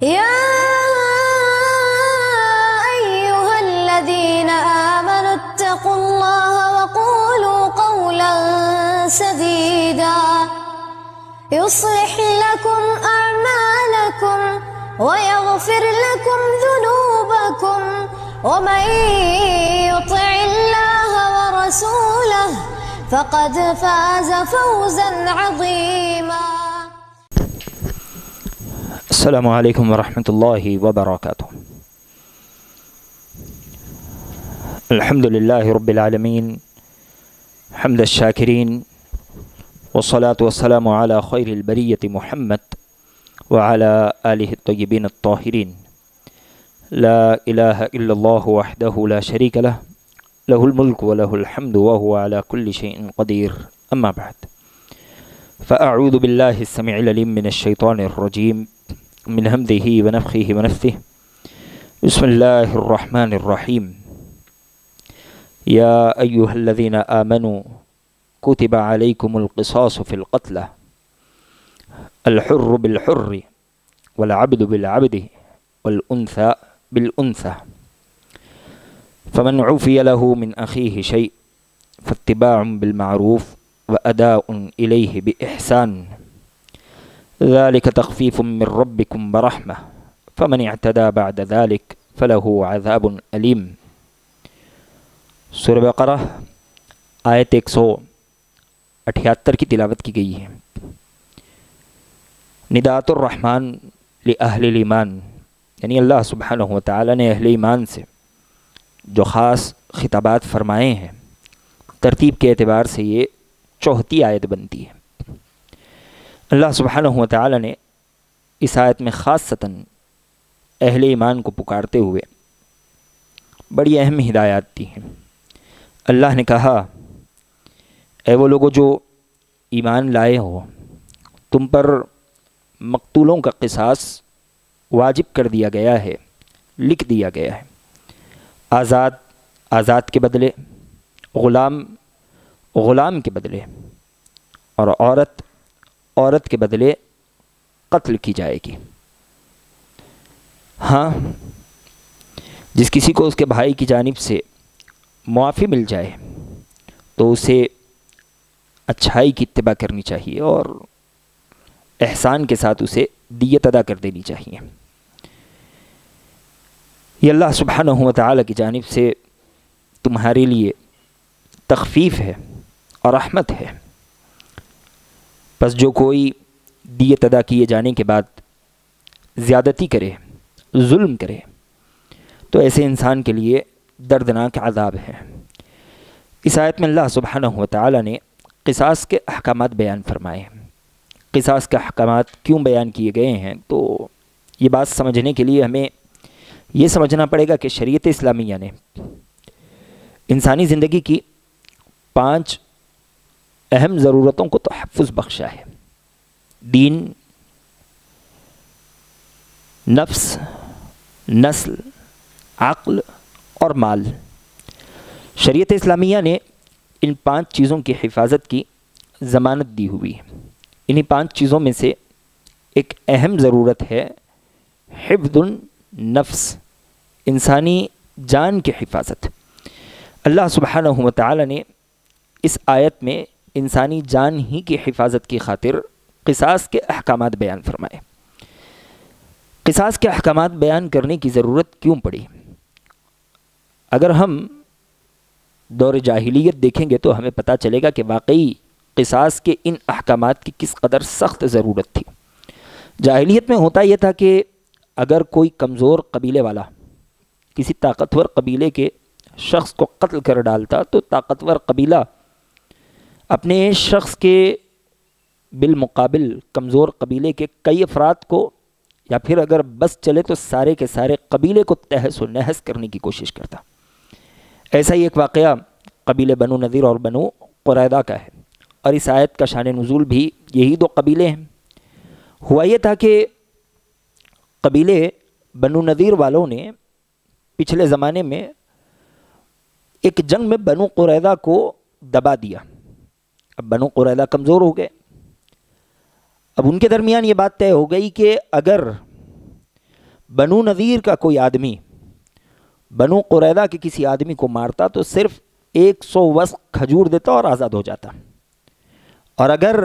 يا أيها الذين آمنوا اتقوا الله وقولوا قولا سديدا يصلح لكم أعمالكم ويغفر لكم ذنوبكم ومن يطع الله ورسوله فقد فاز فوزا عظيما. السلام علیکم ورحمۃ اللہ وبرکاتہ. الحمد للہ رب العالمین حمد الشاکرین والصلاة والسلام علی خیر البریۃ محمد وعلی آلہ الطیبین الطاہرین. لا الہ الا اللہ وحدہ لا شریک لہ لہ الملک ولہ الحمد وہو علی کل شیء قدیر. اما بعد فاعوذ باللہ السمیع العلیم من الشیطان الرجیم من حمدہ ونفخہ ونفثہ. بسم اللہ الرحمن الرحیم. یا ایہا الذین آمنوا کتب علیکم القصاص فی القتلى الحر بالحر والعبد بالعبد والانثى بالانثى فمن عفی له من اخیہ شیء فاتباع بالمعروف واداء الیہ باحسان ذلك تخفیف من ربکم برحمہ فمن اعتدى بعد ذلك فله عذاب علیم. سورہ بقرہ آیت 178 کی تلاوت کی گئی ہے. نداۃ الرحمن لأہل الایمان، یعنی اللہ سبحانہ و تعالی نے اہل ایمان سے جو خاص خطابات فرمائے ہیں، ترتیب کے اعتبار سے یہ 34 آیت بنتی ہے. اللہ سبحانہ و تعالی نے اس آیت میں خاصتاً اہل ایمان کو پکارتے ہوئے بڑی اہم ہدایات دی ہیں. اللہ نے کہا، اے وہ لوگوں جو ایمان لائے ہو، تم پر مقتولوں کا قصاص واجب کر دیا گیا ہے، لکھ دیا گیا ہے. آزاد کے بدلے، غلام کے بدلے، اور عورت کے بدلے قتل کی جائے گی. ہاں، جس کسی کو اس کے بھائی کی جانب سے معافی مل جائے تو اسے اچھائی کی اتباع کرنی چاہیے اور احسان کے ساتھ اسے دیت ادا کر دینی چاہیے. یہ اللہ سبحانہ و تعالی کی جانب سے تمہارے لیے تخفیف ہے اور رحمت ہے. پس جو کوئی دیت ادا کیے جانے کے بعد زیادتی کرے، ظلم کرے، تو ایسے انسان کے لیے دردناک عذاب ہے. اس آیت میں اللہ سبحانہ و تعالی نے قصاص کے احکامات بیان فرمائے ہیں. قصاص کے احکامات کیوں بیان کیے گئے ہیں؟ تو یہ بات سمجھنے کے لیے ہمیں یہ سمجھنا پڑے گا کہ شریعت اسلامیہ نے انسانی زندگی کی 5 اہم ضرورتوں کو تحفظ بخشا ہے: دین، نفس، نسل، عقل اور مال. شریعت اسلامیہ نے ان 5 چیزوں کی حفاظت کی ضمانت دی ہوئی ہے. انہی 5 چیزوں میں سے ایک اہم ضرورت ہے حفظ النفس، انسانی جان کی حفاظت. اللہ سبحانہ و تعالی نے اس آیت میں انسانی جان ہی کی حفاظت کی خاطر قصاص کے احکامات بیان فرمائے. قصاص کے احکامات بیان کرنے کی ضرورت کیوں پڑی؟ اگر ہم دور جاہلیت دیکھیں گے تو ہمیں پتہ چلے گا کہ واقعی قصاص کے ان احکامات کی کس قدر سخت ضرورت تھی. جاہلیت میں ہوتا یہ تھا کہ اگر کوئی کمزور قبیلے والا کسی طاقتور قبیلے کے شخص کو قتل کر ڈالتا تو طاقتور قبیلہ اپنے شخص کے بالمقابل کمزور قبیلے کے کئی افراد کو، یا پھر اگر بس چلے تو سارے کے سارے قبیلے کو تہس و نہس کرنے کی کوشش کرتا. ایسا ہی ایک واقعہ قبیلے بنو نذیر اور بنو قریظہ کا ہے، اور اس آیت کا شان نزول بھی یہی 2 قبیلے ہیں. ہوا یہ تھا کہ قبیلے بنو نذیر والوں نے پچھلے زمانے میں ایک جنگ میں بنو قریظہ کو دبا دیا. اب بنو قریظہ کمزور ہو گئے. اب ان کے درمیان یہ بات طے ہو گئی کہ اگر بنو نذیر کا کوئی آدمی بنو قریظہ کے کسی آدمی کو مارتا تو صرف 100 وسق کھجور دیتا اور آزاد ہو جاتا، اور اگر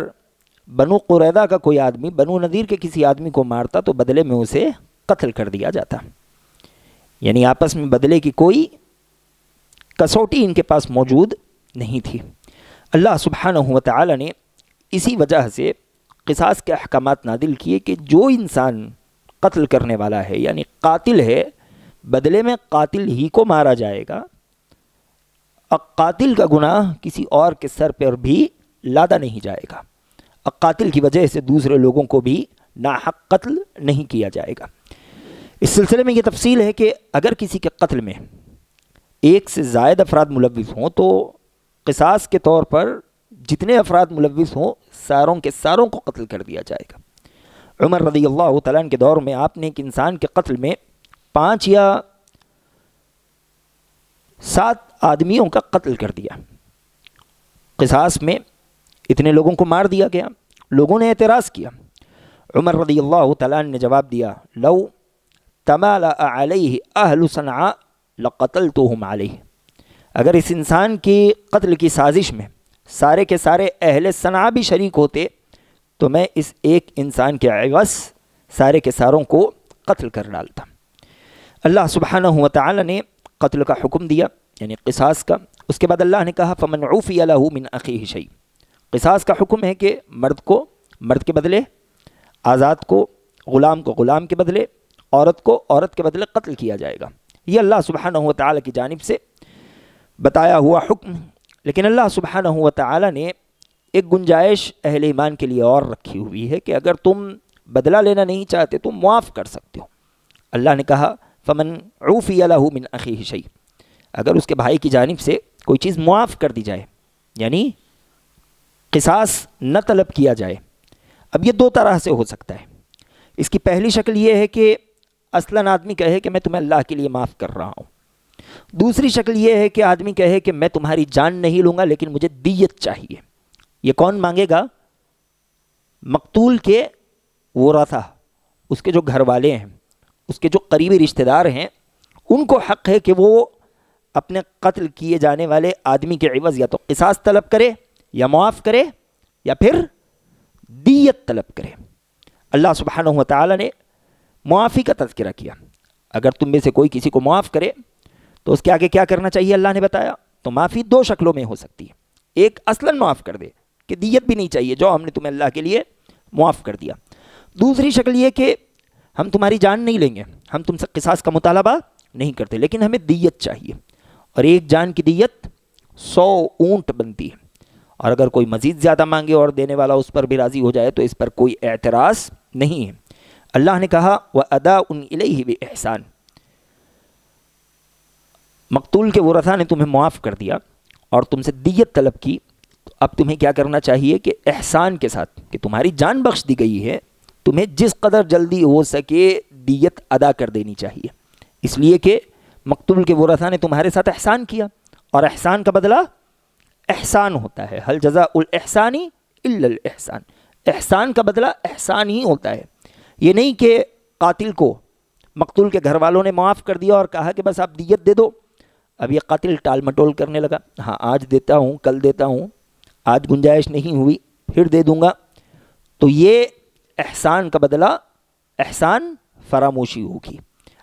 بنو قریظہ کا کوئی آدمی بنو نذیر کے کسی آدمی کو مارتا تو بدلے میں اسے قتل کر دیا جاتا۔ یعنی آپس میں بدلے کی کوئی کسوٹی ان کے پاس موجود نہیں تھی۔ اللہ سبحانہ و تعالی نے اسی وجہ سے قصاص کے احکامات نازل کیے کہ جو انسان قتل کرنے والا ہے یعنی قاتل ہے، بدلے میں قاتل ہی کو مارا جائے گا۔ اب قاتل کا گناہ کسی اور کے سر پر بھی لادا نہیں جائے گا، اب قاتل کی وجہ سے دوسرے لوگوں کو بھی ناحق قتل نہیں کیا جائے گا۔ اس سلسلے میں یہ تفصیل ہے کہ اگر کسی کے قتل میں ایک سے زائد افراد ملوث ہوں تو قصاص کے طور پر جتنے افراد ملوث ہوں ساروں کے ساروں کو قتل کر دیا جائے گا۔ عمر رضی اللہ تعالیٰ عنہ کے دور میں آپ نے ایک انسان کے قتل میں 5 یا 7 آدمیوں کا قتل کر دیا۔ قصاص میں اتنے لوگوں کو مار دیا گیا، لوگوں نے اعتراض کیا۔ عمر رضی اللہ تعالیٰ عنہ نے جواب دیا، لو تمالأ علیہ اہل صنعاء لقتلتهم علیہ، اگر اس انسان کی قتل کی سازش میں سارے کے سارے اہل صنعاء بھی شریک ہوتے تو میں اس ایک انسان کے عوض سارے کے ساروں کو قتل کر ڈالتا۔ اللہ سبحانہ و تعالی نے قتل کا حکم دیا یعنی قصاص کا۔ اس کے بعد اللہ نے کہا فمن عفی لہ من اخیہ شیء، قصاص کا حکم ہے کہ مرد کو مرد کے بدلے، آزاد کو غلام کو غلام کے بدلے، عورت کو عورت کے بدلے قتل کیا جائے گا۔ یہ اللہ سبحانہ و تعالی کی جانب سے بتایا ہوا حکم، لیکن اللہ سبحانہ و تعالی نے ایک گنجائش اہل ایمان کے لیے اور رکھی ہوئی ہے کہ اگر تم بدلہ لینا نہیں چاہتے تو معاف کر سکتے ہو۔ اللہ نے کہا فمن عفی لہ من اخیہ شیء، اگر اس کے بھائی کی جانب سے کوئی چیز معاف کر دی جائے یعنی قصاص نہ طلب کیا جائے۔ اب یہ 2 طرح سے ہو سکتا ہے۔ اس کی پہلی شکل یہ ہے کہ اصلاً آدمی کہے کہ میں تمہیں اللہ کے لیے معاف کر رہا ہوں۔ دوسری شکل یہ ہے کہ آدمی کہے کہ میں تمہاری جان نہیں لوں گا لیکن مجھے دیت چاہیے۔ یہ کون مانگے گا؟ مقتول کے ورثہ، اس کے جو گھر والے ہیں، اس کے جو قریبی رشتہ دار ہیں، ان کو حق ہے کہ وہ اپنے قتل کیے جانے والے آدمی کے عوض یا تو قصاص طلب کرے یا معاف کرے یا پھر دیت طلب کرے۔ اللہ سبحانہ و تعالی نے معافی کا تذکرہ کیا۔ اگر تم میں سے کوئی کسی کو معاف کرے تو اس کے آگے کیا کرنا چاہیے اللہ نے بتایا۔ تو معافی 2 شکلوں میں ہو سکتی ہے۔ ایک اصلاً معاف کر دے کہ دیت بھی نہیں چاہیے جو ہم نے تمہیں اللہ کے لیے معاف کر دیا۔ دوسری شکل یہ کہ ہم تمہاری جان نہیں لیں گے، ہم تم سے قصاص کا مطالبہ نہیں کرتے لیکن ہمیں دیت چاہیے، اور ایک جان کی دیت 100 اونٹ بنتی ہے، اور اگر کوئی مزید زیادہ مانگے اور دینے والا اس پر بھی راضی ہو جائے تو اس پر کوئی اعتراض نہیں ہے۔ اللہ نے کہا وَأَدَاءٌ إِلَيْهِ بِإِحْسَانٍ، مقتول کے ورثہ نے تمہیں معاف کر دیا اور تم سے دیت طلب کی، تو اب تمہیں کیا کرنا چاہیے کہ احسان کے ساتھ، کہ تمہاری جان بخش دی گئی ہے، تمہیں جس قدر جلدی ہو سکے دیت ادا کر دینی چاہیے، اس لیے کہ مقتول کے ورثہ نے تمہارے ساتھ احسان کیا، اور احسان کا بدلہ احسان ہوتا ہے۔ هل جزاء الإحسان إلا الإحسان، احسان کا بدلہ احسان ہی ہوتا ہے۔ یہ نہیں کہ قاتل کو مقتول کے گھر والوں نے معاف کر دیا اور کہا کہ بس آپ دیت دے دو، اب یہ قاتل ٹال مٹول کرنے لگا، ہاں آج دیتا ہوں کل دیتا ہوں، آج گنجائش نہیں ہوئی پھر دے دوں گا، تو یہ احسان کا بدلہ احسان فراموشی ہوگی۔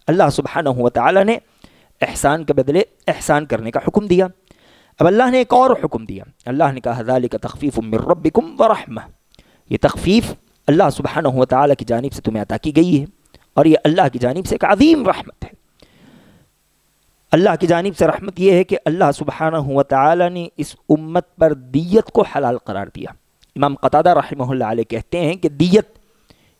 اللہ سبحانہ و تعالی نے احسان کے بدلے احسان کرنے کا حکم دیا۔ اب اللہ نے ایک اور حکم دیا، اللہ نے کہا ذالک تخفیف من ربکم ورحمہ، یہ تخفیف اللہ سبحانہ و تعالی کی جانب سے تمہیں عطا کی گئی ہے، اور یہ اللہ کی جانب سے ایک عظیم رحمت ہے۔ اللہ کی جانب سے رحمت یہ ہے کہ اللہ سبحانہ و تعالی نے اس امت پر دیت کو حلال قرار دیا۔ امام قتادہ رحمہ اللہ علیہ کہتے ہیں کہ دیت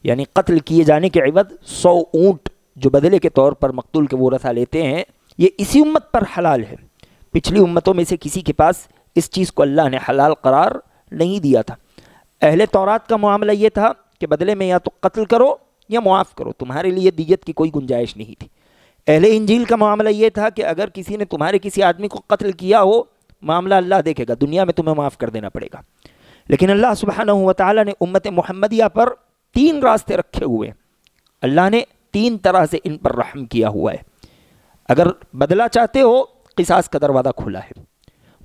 یعنی قتل کیے جانے کے عوض 100 اونٹ جو بدلے کے طور پر مقتول کے ورثہ لیتے ہیں، یہ اسی امت پر حلال ہے۔ پچھلی امتوں میں سے کسی کے پاس اس چیز کو اللہ نے حلال قرار نہیں دیا تھا۔ اہل تورات کا معاملہ یہ تھا کہ بدلے میں یا تو قتل کرو یا معاف کرو، تمہارے لیے دیت کی کوئی گنجائش نہیں تھی۔ اہل انجیل کا معاملہ یہ تھا کہ اگر کسی نے تمہارے کسی آدمی کو قتل کیا ہو، معاملہ اللہ دیکھے گا، دنیا میں تمہیں معاف کر دینا پڑے گا۔ لیکن اللہ سبحانہ و تعالی نے امت محمدیہ پر 3 راستے رکھے ہوئے ہیں۔ اللہ نے 3 طرح سے ان پر رحم کیا ہوا ہے. اگر بدلہ چاہتے ہو قصاص کا دروازہ کھلا ہے.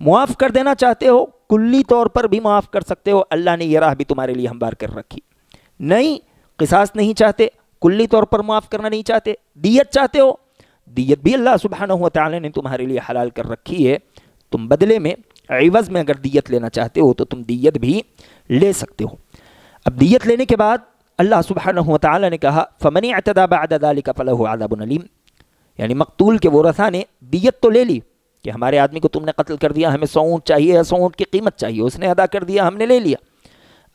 معاف کر دینا چاہتے ہو کلی طور پر بھی معاف کر سکتے ہو, اللہ نے یہ راہ بھی تمہارے لیے ہموار کر رکھی. نہیں قصاص نہیں چاہتے, کلی طور پر معاف کرنا نہیں چاہتے, دیت چاہتے ہو, دیت بھی اللہ سبحانہ و تعالی نے تمہارے لیے حلال کر رکھی ہے. تم بدلے میں عوض میں اگر دیت لینا چاہتے ہو تو تم دیت بھی لے سکتے ہو. اب دیت لینے کے بعد اللہ سبحانہ و تعالی نے کہا فَمَنِ اعْتَدَى بَعْدَ ذَلِكَ فَلَهُ عَذَابٌ أَلِيمٌ, یعنی مقتول کے ورثاء نے دیت تو لے لی کہ ہمارے آدمی کو تم نے قتل کر دیا, ہمیں 100 اونٹ چاہیے, 100 اونٹ کی قیمت چاہیے, اس نے ادا کر دیا, ہم نے لے لیا.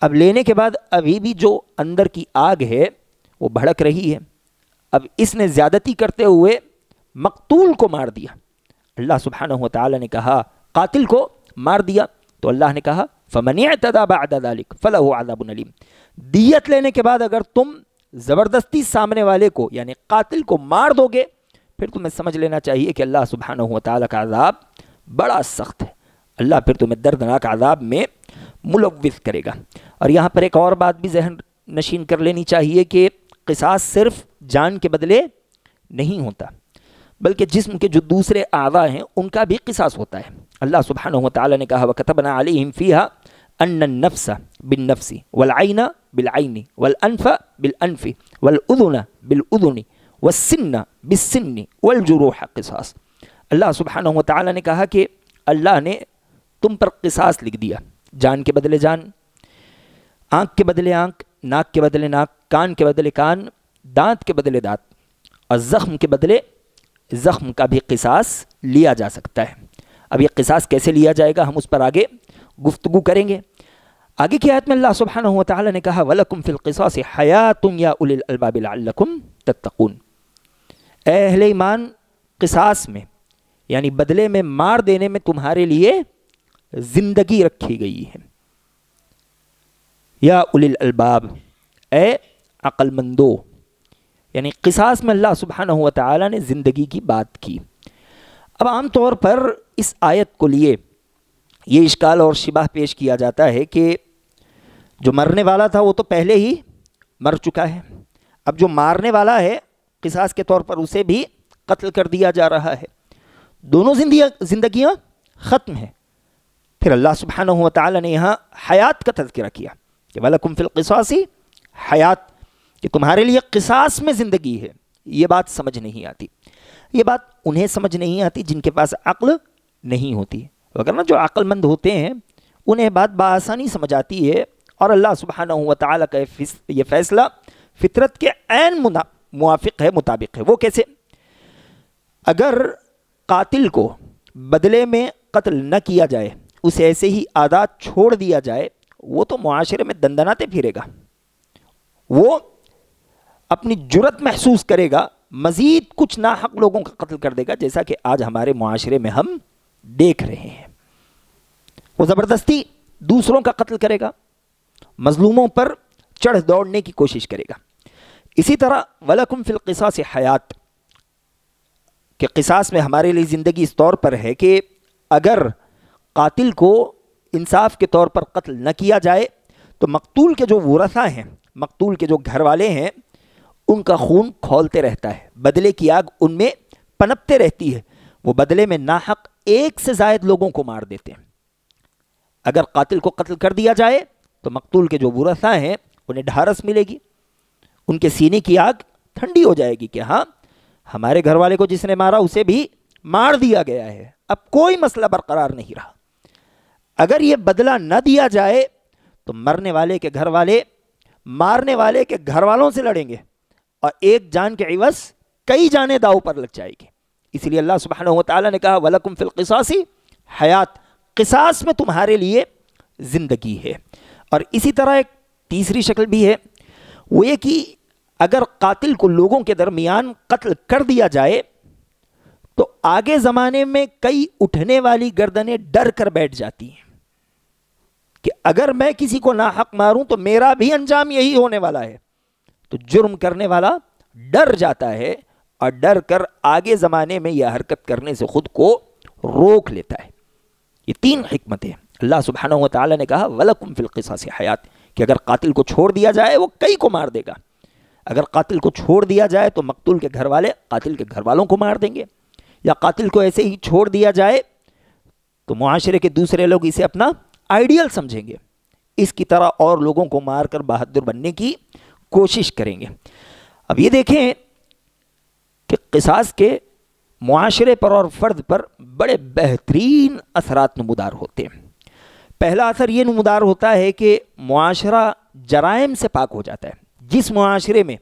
اب لینے کے بعد ابھی بھی جو اندر کی آگ ہے وہ بھڑک رہی ہے. اب اس نے زیادتی کرتے ہوئے مقتول کو مار دیا. اللہ سبحانہ و تعالی نے کہا قاتل کو مار دیا, تو اللہ نے کہا فَمَنِ اعْتَدَى بَعْدَ ذَلِكَ فَلَهُ عَذَابٌ أَلِيمٌ. دیت لینے کے بعد اگر تم زبردستی سامنے والے کو یعنی قاتل کو مار دو گے پھر تمہیں سمجھ لینا چاہیے کہ اللہ سبحانہ و تعالی کا عذاب بڑا سخت ہے. اللہ پھر تمہیں دردناک عذاب میں ملوث کرے گا. اور یہاں پر ایک اور بات بھی ذہن نشین کر لینی چاہیے کہ قصاص صرف جان کے بدلے نہیں ہوتا بلکہ جسم کے جو دوسرے اعضاء ہیں ان کا بھی قصاص ہوتا ہے. اللہ سبحانہ و تعالی نے کہا وَكَتَبْنَا عَلَيْهِمْ فِيهَا أَنَّ النَّفْسَ بِالنَّفْسِ وَالْعَيْنَ بِالْعَيْنِ وَالْأَنْفَ بِالْأَنْفِ وَالْأُذُنَ بِالْأُذُنِ وَالسِّنَّ بِالسِّنِّ وَالْجُرُوحَ قِصَاص. اللہ سبحانہ و تعالی نے کہا کہ اللہ نے تم پر قصاص لکھ دیا, جان کے بدلے جان, آنکھ کے بدلے آنکھ, ناک کے بدلے ناک, کان کے بدلے کان, دانت کے بدلے دانت, اور زخم کے بدلے زخم کا بھی قصاص لیا جا سکتا ہے. اب یہ قصاص کیسے لیا جائے گا ہم اس پر آگے گفتگو کریں گے. آگے کی آیت میں اللہ سبحانہ و تعالی نے کہا وَلَكُمْ فِي الْقِصَاصِ حَيَاةٌ يَا أُولِي الْأَلْبَابِ لَعَلَّكُمْ تَتَّقُونَ. اے اہل ایمان قصاص میں یعنی بدلے میں مار دینے میں تمہارے لیے زندگی رکھی گئی ہے. یا اولی الالباب, اے عقل مندو, یعنی قصاص میں اللہ سبحانہ و تعالی نے زندگی کی بات کی. اب عام طور پر اس آیت کو لیے یہ اشکال اور شبہ پیش کیا جاتا ہے کہ جو مرنے والا تھا وہ تو پہلے ہی مر چکا ہے, اب جو مارنے والا ہے قصاص کے طور پر اسے بھی قتل کر دیا جا رہا ہے, دونوں زندگیاں ختم ہیں. پھر اللہ سبحانہ و تعالی نے یہاں حیات کا تذکرہ کیا کہ وَلَكُمْ فِي الْقِصَاصِ حیات, کہ تمہارے لیے قصاص میں زندگی ہے. یہ بات سمجھ نہیں آتی. یہ بات انہیں سمجھ نہیں آتی جن کے پاس عقل نہیں ہوتی, وگرنہ جو عقل مند ہوتے ہیں انہیں بات بآسانی سمجھ آتی ہے. اور اللہ سبحانہ و تعالی کا یہ فیصلہ فطرت کے عین موافق ہے, مطابق ہے. وہ کیسے؟ اگر قاتل کو بدلے میں قتل نہ کیا جائے, اسے ایسے ہی عادات چھوڑ دیا جائے, وہ تو معاشرے میں دندناتے پھرے گا, وہ اپنی جرت محسوس کرے گا, مزید کچھ ناحق لوگوں کا قتل کر دے گا, جیسا کہ آج ہمارے معاشرے میں ہم دیکھ رہے ہیں. وہ زبردستی دوسروں کا قتل کرے گا, مظلوموں پر چڑھ دوڑنے کی کوشش کرے گا. اسی طرح وَلَكُمْ فِي الْقِصَاصِ حَيَات, کہ قصاص میں ہمارے لیے زندگی اس طور پر ہے کہ اگر قاتل کو انصاف کے طور پر قتل نہ کیا جائے تو مقتول کے جو ورثاء ہیں, مقتول کے جو گھر والے ہیں, ان کا خون کھولتے رہتا ہے, بدلے کی آگ ان میں پنپتے رہتی ہے. وہ بدلے میں ناحق 1 سے زائد لوگوں کو مار دیتے ہیں. اگر قاتل کو قتل کر دیا جائے تو مقتول کے جو ورثاء ہیں انہیں ڈھارس ملے گی, ان کے سینے کی آگ ٹھنڈی ہو جائے گی کہ ہاں ہمارے گھر والے کو جس نے مارا اسے بھی مار دیا گیا ہے, اب کوئی مسئلہ برقرار نہیں رہا. اگر یہ بدلہ نہ دیا جائے تو مرنے والے کے گھر والے مارنے والے کے گھر والوں سے لڑیں گے اور ایک جان کے عوض کئی جانیں داؤ پر لگ جائے گی. اس لیے اللہ سبحانہ و تعالی نے کہا وَلَكُمْ فِي الْقِصَاصِ حیات, قصاص میں تمہارے لیے زندگی ہے. اور اسی طرح ایک تیسری شکل بھی ہے, وہ یہ کہ اگر قاتل کو لوگوں کے درمیان قتل کر دیا جائے تو آگے زمانے میں کئی اٹھنے والی گردنیں ڈر کر بیٹھ جاتی ہیں کہ اگر میں کسی کو ناحق ماروں تو میرا بھی انجام یہی ہونے والا ہے. تو جرم کرنے والا ڈر جاتا ہے اور ڈر کر آگے زمانے میں یہ حرکت کرنے سے خود کو روک لیتا ہے. یہ 3 حکمتیں اللہ سبحانہ و تعالی نے کہا وَلَكُمْ فِي الْقِصَاصِ حَيَات, کہ اگر قاتل کو چھوڑ دیا جائے وہ کئی کو مار دے گا, اگر قاتل کو چھوڑ دیا جائے تو مقتول کے گھر والے قاتل کے گھر والوں کو مار دیں گے، یا قاتل کو ایسے ہی چھوڑ دیا جائے تو معاشرے کے دوسرے لوگ اسے اپنا آئیڈیل سمجھیں گے، اس کی طرح اور لوگوں کو مار کر بہادر بننے کی کوشش کریں گے۔ اب یہ دیکھیں کہ قصاص کے معاشرے پر اور فرد پر بڑے بہترین اثرات نمودار ہوتے ہیں۔ پہلا اثر یہ نمودار ہوتا ہے کہ معاشرہ جرائم سے پاک ہو جاتا ہے۔ جس معاشرے میں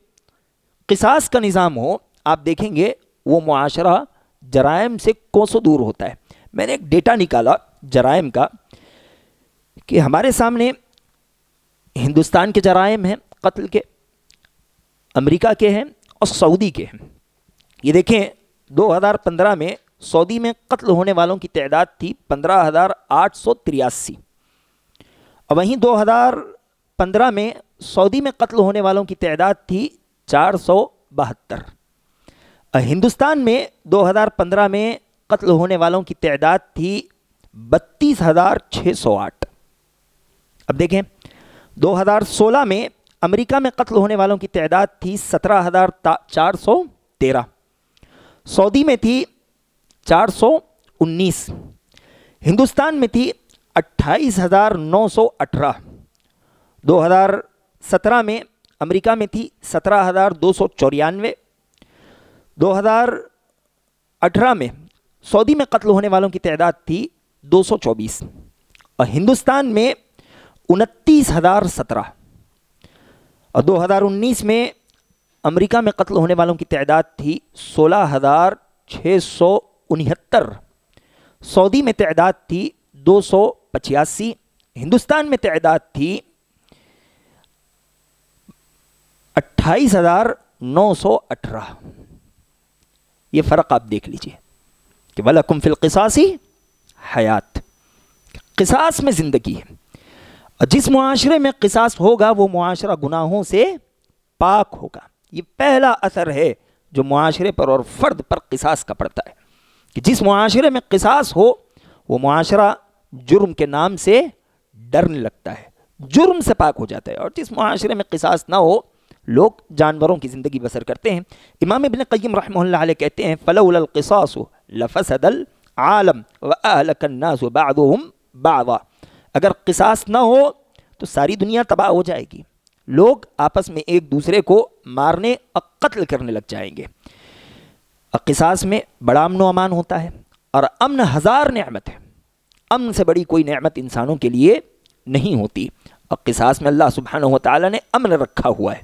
قصاص کا نظام ہو، آپ دیکھیں گے وہ معاشرہ جرائم سے کوسوں دور ہوتا ہے۔ میں نے ایک ڈیٹا نکالا جرائم کا کہ ہمارے سامنے ہندوستان کے جرائم ہیں قتل کے، امریکہ کے ہیں اور سعودی کے ہیں۔ یہ دیکھیں 2015 میں سعودی میں قتل ہونے والوں کی تعداد تھی 15,883، اور وہیں 2015 میں سعودی میں قتل ہونے والوں کی تعداد تھی 472۔ ہندوستان میں 2015 میں قتل ہونے والوں کی تعداد تھی 32,608۔ اب دیکھیں 2016 میں امریکہ میں قتل ہونے والوں کی تعداد تھی 17,413، سعودی میں تھی 419، ہندوستان میں تھی 28,918، 2017 میں امریکہ میں تھی 17,294، 2018 میں سعودی میں قتل ہونے والوں کی تعداد تھی 224، اور ہندوستان میں 29,017، اور 2019 میں امریکہ میں قتل ہونے والوں کی تعداد تھی 16,669، سعودی میں تعداد تھی 285، ہندوستان میں تعداد تھی 28,918۔ یہ فرق آپ دیکھ لیجئے کہ وَلَكُمْ فِي الْقِصَاصِ حیات، قصاص میں زندگی ہے۔ اور جس معاشرے میں قصاص ہوگا وہ معاشرہ گناہوں سے پاک ہوگا۔ یہ پہلا اثر ہے جو معاشرے پر اور فرد پر قصاص کا پڑتا ہے، کہ جس معاشرے میں قصاص ہو وہ معاشرہ جرم کے نام سے ڈرنے لگتا ہے، جرم سے پاک ہو جاتا ہے، اور جس معاشرے میں قصاص نہ ہو لوگ جانوروں کی زندگی بسر کرتے ہیں۔ امام ابن قیم رحمہ اللہ علیہ کہتے ہیں فَلَوْلَا الْقِصَاصُ لَفَسَدَ الْعَالَمُ وَأَهْلَكَ النَّاسُ بَعْضُهُمْ بَعْضًا، اگر قصاص نہ ہو تو ساری دنیا تباہ ہو جائے گی، لوگ آپس میں ایک دوسرے کو مارنے اور قتل کرنے لگ جائیں گے۔ اور قصاص میں بڑا امن و امان ہوتا ہے، اور امن ہزار نعمت ہے، امن سے بڑی کوئی نعمت انسانوں کے لیے نہیں ہوتی، اور قصاص میں اللہ سبحانہ و تعالی نے امن رکھا ہوا ہے۔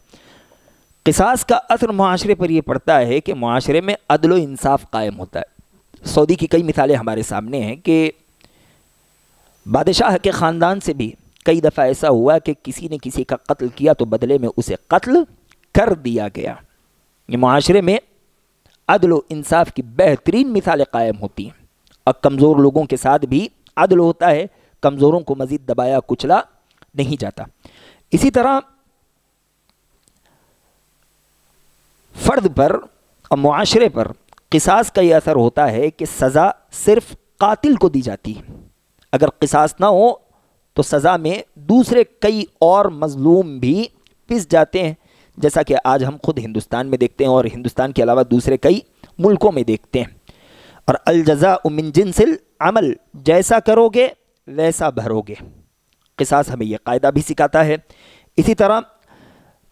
قصاص کا اثر معاشرے پر یہ پڑتا ہے کہ معاشرے میں عدل و انصاف قائم ہوتا ہے۔ سعودی کی کئی مثالیں ہمارے سامنے ہیں کہ بادشاہ کے خاندان سے بھی کئی دفعہ ایسا ہوا کہ کسی نے کسی کا قتل کیا تو بدلے میں اسے قتل کر دیا گیا۔ یہ معاشرے میں عدل و انصاف کی بہترین مثالیں قائم ہوتی ہیں، اور کمزور لوگوں کے ساتھ بھی عدل ہوتا ہے، کمزوروں کو مزید دبایا کچلا نہیں جاتا۔ اسی طرح فرد پر اور معاشرے پر قصاص کا یہ اثر ہوتا ہے کہ سزا صرف قاتل کو دی جاتی ہے، اگر قصاص نہ ہو تو سزا میں دوسرے کئی اور مظلوم بھی پس جاتے ہیں، جیسا کہ آج ہم خود ہندوستان میں دیکھتے ہیں اور ہندوستان کے علاوہ دوسرے کئی ملکوں میں دیکھتے ہیں۔ اور الجزاء من جنس العمل، جیسا کرو گے ویسا بھرو گے، قصاص ہمیں یہ قاعدہ بھی سکھاتا ہے۔ اسی طرح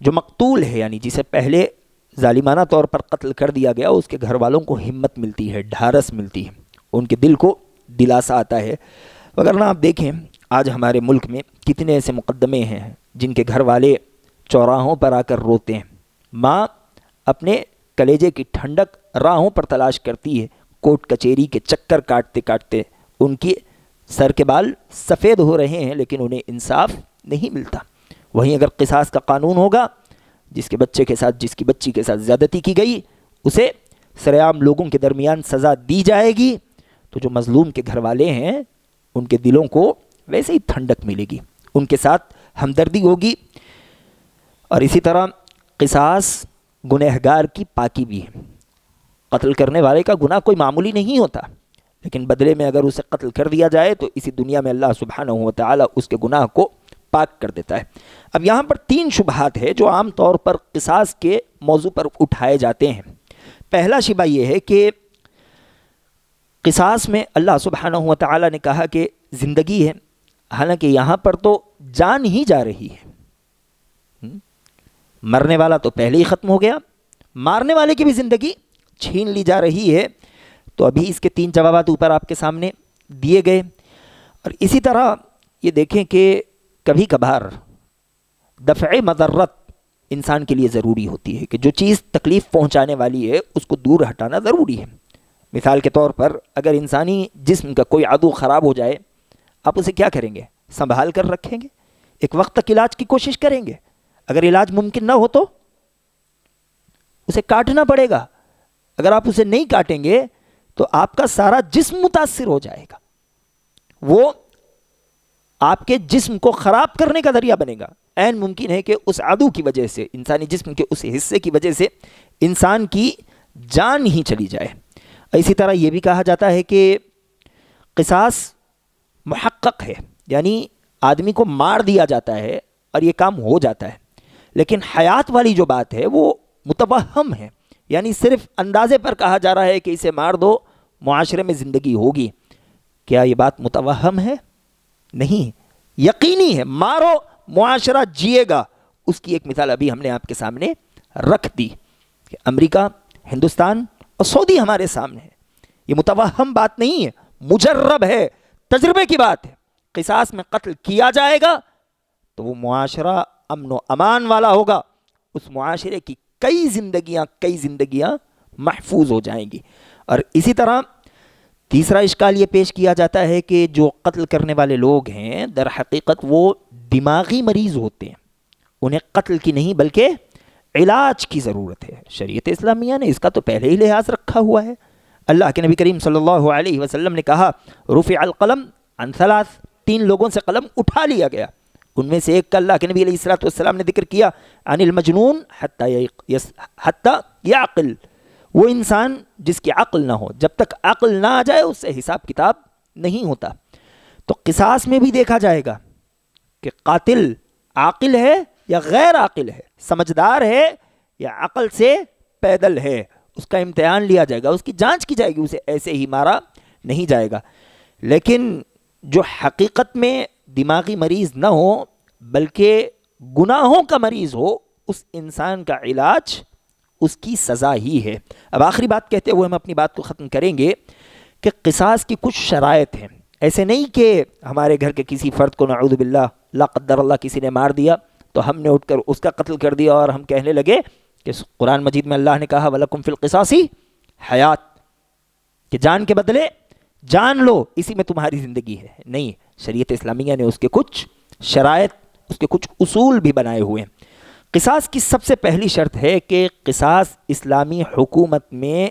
جو مقتول ہے، یعنی جسے پہلے ظالمانہ طور پر قتل کر دیا گیا، اس کے گھر والوں کو ہمت ملتی ہے، ڈھارس ملتی ہے، ان کے دل کو دلاسا آتا ہے۔ وگرنہ آپ دیکھیں آج ہمارے ملک میں کتنے ایسے مقدمے ہیں جن کے گھر والے چوراہوں پر آ کر روتے ہیں، ماں اپنے کلیجے کی ٹھنڈک راہوں پر تلاش کرتی ہے، کوٹ کچہری کے چکر کاٹتے کاٹتے ان کی سر کے بال سفید ہو رہے ہیں، لیکن انہیں انصاف نہیں ملتا۔ وہیں اگر قصاص کا قانون ہوگا، جس کے بچے کے ساتھ، جس کی بچی کے ساتھ زیادتی کی گئی، اسے سرعام لوگوں کے درمیان سزا دی جائے گی، تو جو مظلوم کے گھر والے ہیں ان کے دلوں کو ویسے ہی ٹھنڈک ملے گی، ان کے ساتھ ہمدردی ہوگی۔ اور اسی طرح قصاص گنہگار کی پاکی بھی ہے، قتل کرنے والے کا گناہ کوئی معمولی نہیں ہوتا، لیکن بدلے میں اگر اسے قتل کر دیا جائے تو اسی دنیا میں اللہ سبحانہ و تعالی اس کے گناہ کو پاک کر دیتا ہے۔ اب یہاں پر 3 شبہات ہیں جو عام طور پر قصاص کے موضوع پر اٹھائے جاتے ہیں۔ پہلا شبہ یہ ہے کہ قصاص میں اللہ سبحانہ و تعالیٰ نے کہا کہ زندگی ہے، حالانکہ یہاں پر تو جان ہی جا رہی ہے، مرنے والا تو پہلے ہی ختم ہو گیا، مارنے والے کی بھی زندگی چھین لی جا رہی ہے۔ تو ابھی اس کے 3 جوابات اوپر آپ کے سامنے دیے گئے۔ اور اسی طرح یہ دیکھیں کہ کبھی کبھار دفع مضرت انسان کے لیے ضروری ہوتی ہے کہ جو چیز تکلیف پہنچانے والی ہے اس کو دور ہٹانا ضروری ہے۔ مثال کے طور پر اگر انسانی جسم کا کوئی عضو خراب ہو جائے، آپ اسے کیا کریں گے؟ سنبھال کر رکھیں گے، ایک وقت تک علاج کی کوشش کریں گے۔ اگر علاج ممکن نہ ہو تو اسے کاٹنا پڑے گا۔ اگر آپ اسے نہیں کاٹیں گے تو آپ کا سارا جسم متاثر ہو جائے گا، وہ آپ کے جسم کو خراب کرنے کا ذریعہ بنے گا۔ عین ممکن ہے کہ اس عضو کی وجہ سے، انسانی جسم کے اس حصے کی وجہ سے انسان کی جان ہی چلی جائے۔ اسی طرح یہ بھی کہا جاتا ہے کہ قصاص محقق ہے، یعنی آدمی کو مار دیا جاتا ہے اور یہ کام ہو جاتا ہے، لیکن حیات والی جو بات ہے وہ متوہم ہے، یعنی صرف اندازے پر کہا جا رہا ہے کہ اسے مار دو معاشرے میں زندگی ہوگی۔ کیا یہ بات متوہم ہے؟ نہیں، یقینی ہے، مارو معاشرہ جیے گا۔ اس کی ایک مثال ابھی ہم نے آپ کے سامنے رکھ دی کہ امریکہ، ہندوستان اور سعودی ہمارے سامنے ہے۔ یہ متوہم بات نہیں ہے، مجرب ہے، تجربے کی بات ہے۔ قصاص میں قتل کیا جائے گا تو وہ معاشرہ امن و امان والا ہوگا، اس معاشرے کی کئی زندگیاں محفوظ ہو جائیں گی۔ اور اسی طرح تیسرا اشکال یہ پیش کیا جاتا ہے کہ جو قتل کرنے والے لوگ ہیں در حقیقت وہ دماغی مریض ہوتے ہیں، انہیں قتل کی نہیں بلکہ علاج کی ضرورت ہے۔ شریعت اسلامیہ نے اس کا تو پہلے ہی لحاظ رکھا ہوا ہے۔ اللہ کے نبی کریم صلی اللہ علیہ وسلم نے کہا رفع القلم عن 3 لوگوں سے قلم اٹھا لیا گیا، ان میں سے ایک کا اللہ کے نبی علیہ السلام نے ذکر کیا عن المجنون حتی یعقل، وہ انسان جس کی عقل نہ ہو، جب تک عقل نہ آ جائے اس سے حساب کتاب نہیں ہوتا۔ تو قصاص میں بھی دیکھا جائے گا کہ قاتل عاقل ہے یا غیر عاقل ہے، سمجھدار ہے یا عقل سے پیدل ہے، اس کا امتحان لیا جائے گا، اس کی جانچ کی جائے گی، اسے ایسے ہی مارا نہیں جائے گا۔ لیکن جو حقیقت میں دماغی مریض نہ ہو بلکہ گناہوں کا مریض ہو، اس انسان کا علاج اس کی سزا ہی ہے۔ اب آخری بات کہتے ہوئے ہم اپنی بات کو ختم کریں گے کہ قصاص کی کچھ شرائط ہیں۔ ایسے نہیں کہ ہمارے گھر کے کسی فرد کو نعوذ باللہ لا قدر اللہ کسی نے مار دیا تو ہم نے اٹھ کر اس کا قتل کر دیا اور ہم کہنے لگے کہ قرآن مجید میں اللہ نے کہا وَلَكُمْ فِي الْقِصَاصِ حیات، کہ جان کے بدلے جان لو، اسی میں تمہاری زندگی ہے۔ نہیں، شریعت اسلامیہ نے اس کے کچھ شرائط، اس کے کچھ اصول بھی بنائے ہوئے ہیں۔ قصاص کی سب سے پہلی شرط ہے کہ قصاص اسلامی حکومت میں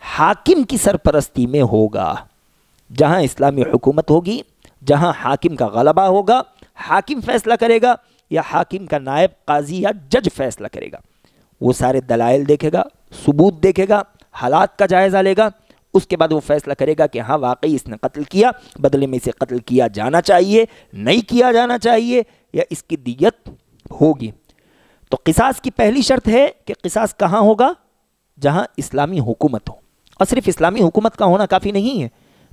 حاکم کی سرپرستی میں ہوگا۔ جہاں اسلامی حکومت ہوگی، جہاں حاکم کا غلبہ ہوگا، حاکم فیصلہ کرے گا یا حاکم کا نائب قاضی یا جج فیصلہ کرے گا، وہ سارے دلائل دیکھے گا، ثبوت دیکھے گا، حالات کا جائزہ لے گا، اس کے بعد وہ فیصلہ کرے گا کہ ہاں واقعی اس نے قتل کیا، بدلے میں اسے قتل کیا جانا چاہیے، نہیں کیا جانا چاہیے، یا اس کی دیت ہوگی۔ تو قصاص کی پہلی شرط ہے کہ قصاص کہاں ہوگا؟ جہاں اسلامی حکومت ہو، اور صرف اسلامی حکومت کا ہونا کافی نہیں ہے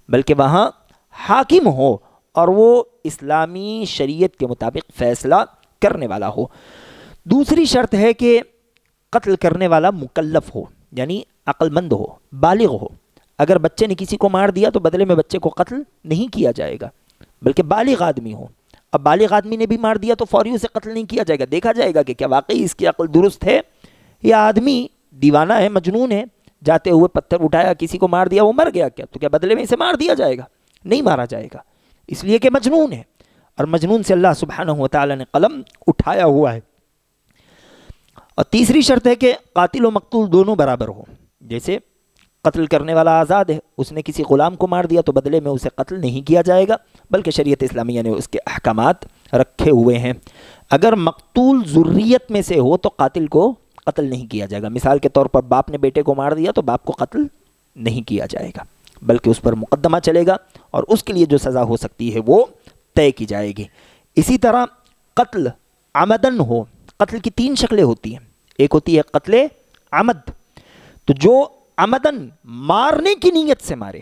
بلکہ وہاں حاکم ہو اور وہ اسلامی شریعت کے مطابق فیصلہ کرنے والا ہو۔ دوسری شرط ہے کہ قتل کرنے والا مکلف ہو، یعنی عقل مند ہو، بالغ ہو۔ اگر بچے نے کسی کو مار دیا تو بدلے میں بچے کو قتل نہیں کیا جائے گا بلکہ بالغ آدمی ہو۔ اب بالغ آدمی نے بھی مار دیا تو فوری اسے قتل نہیں کیا جائے گا، دیکھا جائے گا کہ کیا واقعی اس کی عقل درست ہے یا آدمی دیوانہ ہے، مجنون ہے، جاتے ہوئے پتھر اٹھایا کسی کو مار دیا، وہ مر گیا، کیا تو کیا بدلے میں اسے مار دیا جائے گا؟ نہیں مارا جائے گا، اس لیے کہ مجنون ہے، اور مجنون سے اللہ سبحانہ و تعالی نے قلم اٹھایا ہوا ہے۔ اور تیسری شرط ہے کہ قاتل و مقتول دونوں برابر ہوں۔ جیسے قتل کرنے والا آزاد ہے، اس نے کسی غلام کو مار دیا تو بدلے میں اسے قتل نہیں کیا جائے گا بلکہ شریعت اسلامیہ نے اس کے احکامات رکھے ہوئے ہیں۔ اگر مقتول ذریت میں سے ہو تو قاتل کو قتل نہیں کیا جائے گا۔ مثال کے طور پر باپ نے بیٹے کو مار دیا تو باپ کو قتل نہیں کیا جائے گا بلکہ اس پر مقدمہ چلے گا اور اس کے لیے جو سزا ہو سکتی ہے وہ طے کی جائے گی۔ اسی طرح قتل عمدن ہو، قتل کی 3 شکلیں ہوتی ہیں. ایک ہوتی ہے قتل عمد، تو جو عمدن مارنے کی نیت سے مارے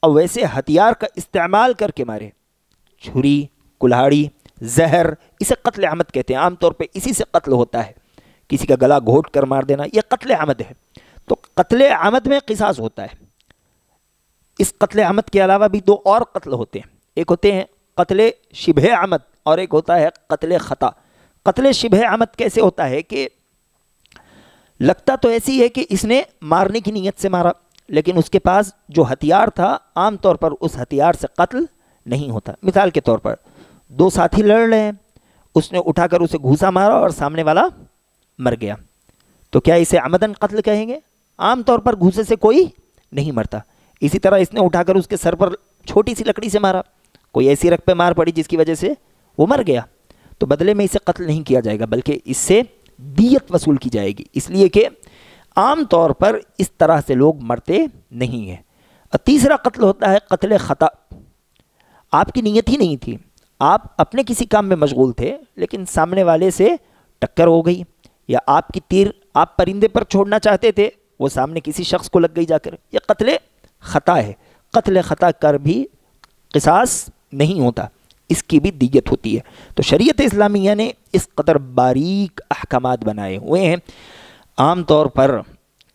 اور ویسے ہتھیار کا استعمال کر کے مارے، چھری، کلہاڑی، زہر، اسے قتل عمد کہتے ہیں. عام طور پہ اسی سے قتل ہوتا ہے، کسی کا گلا گھونٹ کر مار دینا، یہ قتل عمد ہے. تو قتل عمد میں قصاص ہوتا ہے. اس قتل عمد کے علاوہ بھی 2 اور قتل ہوتے ہیں. ایک ہوتے ہیں قتل شبہ عمد اور ایک ہوتا ہے قتل خطا. قتل شبہ عمد کیسے ہوتا ہے کہ لگتا تو ایسی ہے کہ اس نے مارنے کی نیت سے مارا، لیکن اس کے پاس جو ہتھیار تھا عام طور پر اس ہتھیار سے قتل نہیں ہوتا. مثال کے طور پر 2 ساتھی لڑ رہے ہیں، اس نے اٹھا کر اسے گھوسا مارا اور سامنے والا مر گیا، تو کیا اسے عمدن قتل کہیں گے؟ عام طور پر گھوسے سے کوئی نہیں مرتا. اسی طرح اس نے اٹھا کر اس کے سر پر چھوٹی سی لکڑی سے مارا، کوئی ایسی رگ پہ مار پڑی جس کی وجہ سے وہ مر گیا، تو بدلے میں اسے قتل نہیں کیا جائے گا بلکہ اس سے دیت وصول کی جائے گی، اس لیے کہ عام طور پر اس طرح سے لوگ مرتے نہیں ہیں. اور تیسرا قتل ہوتا ہے قتل خطا. آپ کی نیت ہی نہیں تھی، آپ اپنے کسی کام میں مشغول تھے لیکن سامنے والے سے ٹکر ہو گئی، یا آپ کی تیر آپ پرندے پر چھوڑنا چاہتے تھے، وہ سامنے کسی شخص کو لگ گئی جا کر، یہ قتل خطا ہے. قتل خطا کر بھی قصاص نہیں ہوتا، اس کی بھی دیت ہوتی ہے. تو شریعت اسلامیہ نے اس قدر باریک احکامات بنائے ہوئے ہیں. عام طور پر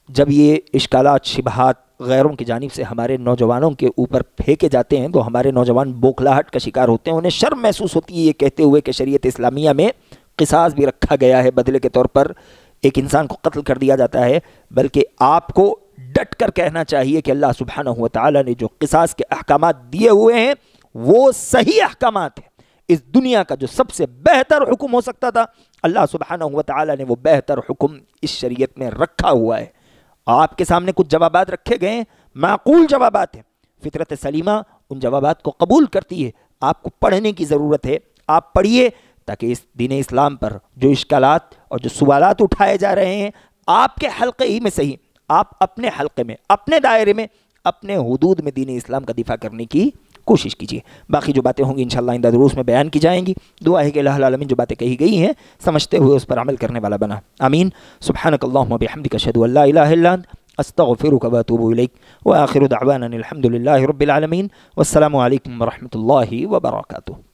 جب یہ اشکالات، شبہات غیروں کی جانب سے ہمارے نوجوانوں کے اوپر پھینکے جاتے ہیں تو ہمارے نوجوان بوکھلاہٹ کا شکار ہوتے ہیں. انہیں شرم محسوس ہوتی ہے یہ کہتے ہوئے کہ شریعت اسلامیہ میں قصاص بھی رکھا گیا ہے، بدلے کے طور پر ایک انسان کو قتل کر دیا جاتا ہے. بلکہ آپ کو ڈٹ کر کہنا چاہیے کہ اللہ سبحانہ و تعالی نے جو قصاص کے احکامات دیے ہوئے ہیں وہ صحیح احکامات ہیں. اس دنیا کا جو سب سے بہتر حکم ہو سکتا تھا، اللہ سبحانہ و تعالی نے وہ بہتر حکم اس شریعت میں رکھا ہوا ہے. آپ کے سامنے کچھ جوابات رکھے گئے ہیں، معقول جوابات ہیں، فطرت سلیمہ ان جوابات کو قبول کرتی ہے. آپ کو پڑھنے کی ضرورت ہے، آپ پڑھیے تاکہ اس دین اسلام پر جو اشکالات اور جو سوالات اٹھائے جا رہے ہیں آپ کے حلقے ہی میں صحیح، آپ اپنے حلقے میں، اپنے دائرے میں، اپنے حدود میں دین اسلام کا دفاع کرنے کی کوشش کیجیے. باقی جو باتیں ہوں گی انشاءاللہ آئندہ دروس میں بیان کی جائیں گی. دعا ہے کہ الہ العالمین جو باتیں کہی گئی ہیں سمجھتے ہوئے اس پر عمل کرنے والا بنا. آمین. سبحانک اللہم و بحمدک اشہد ان لا الہ الا انت استغفرک و اتوب الیک وآخر دعوانا الحمد للہ رب العالمین والسلام علیکم ورحمۃ اللہ وبرکاتہ.